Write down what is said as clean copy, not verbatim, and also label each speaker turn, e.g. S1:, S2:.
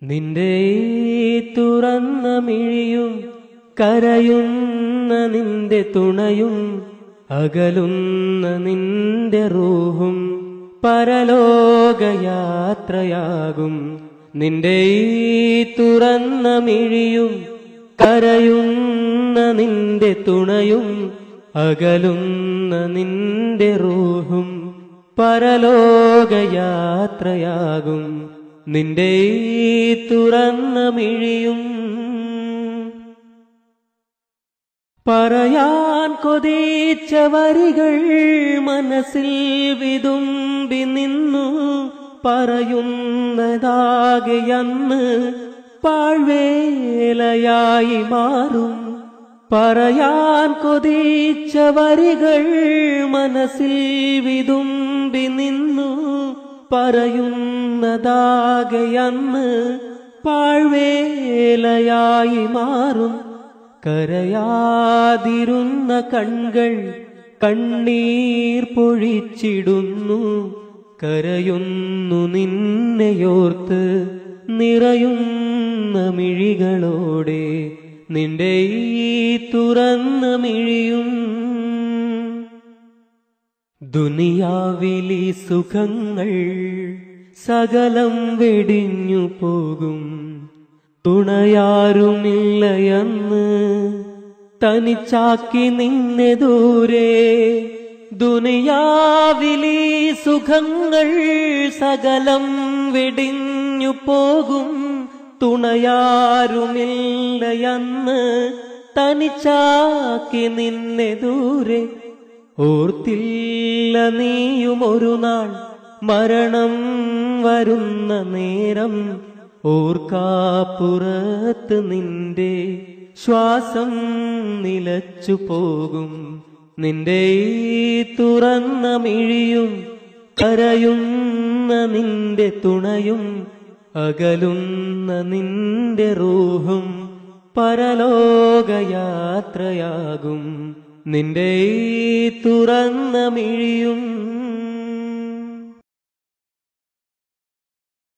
S1: നിന്റെ തുറന്ന മിഴിയും കരയുന്ന നിന്റെ തുണയും അകലുന്ന നിന്റെ റൂഹും പരലോകയാത്രയാകും. നിന്റെ തുറന്ന മിഴിയും കരയുന്ന നിന്റെ തുണയും അകലുന്ന നിന്റെ റൂഹും പരലോകയാത്രയാകും. നിന്റെ തുറന്ന മിഴിയും പറയാൻ കൊതിച്ച വരികൾ മനസ്സിൽ വിതുമ്പി നിന്നു. പറയുന്നതാകെയന്ന് പാഴ്വേലയായി മാറും. പറയാൻ കൊതിച്ച വരികൾ മനസ്സിൽ വിതുമ്പി നിന്നു. പറയുന്നതാകെയന്ന് പാഴ്വേലയായി മാറും. കരയാതിരുന്ന കൺകൾ കണ്ണീർ പൊഴിച്ചിടുന്നു. കരയുന്നു നിന്നെയോർത്ത് നിറയുന്ന മിഴികളോടെ. നിന്റെ തുറന്ന മിഴിയും ദുനിയാവിലെ സുഖങ്ങൾ സകലം വെടിഞ്ഞു പോകും. തുണയാരുമില്ലയെന്ന് തനിച്ചാക്കി നിന്നെ ദൂരെ. ദുനിയാവിലെ സുഖങ്ങൾ സകലം വെടിഞ്ഞു പോകും. തുണയാരുമില്ലയെന്ന് തനിച്ചാക്കി നിന്നെ ദൂരെ. ഓർത്തില്ല നീയും ഒരു നാൾ മരണം വരുന്ന നേരം. ഓർക്കാപ്പുറത്ത് നിന്റെ ശ്വാസം നിലച്ചു പോകും. നിന്റെ തുറന്ന മിഴിയും കരയുന്ന നിന്റെ തുണയും അകലുന്ന നിന്റെ റൂഹും പരലോകയാത്രയാകും. നിന്റെ തുറന്ന മിഴിയും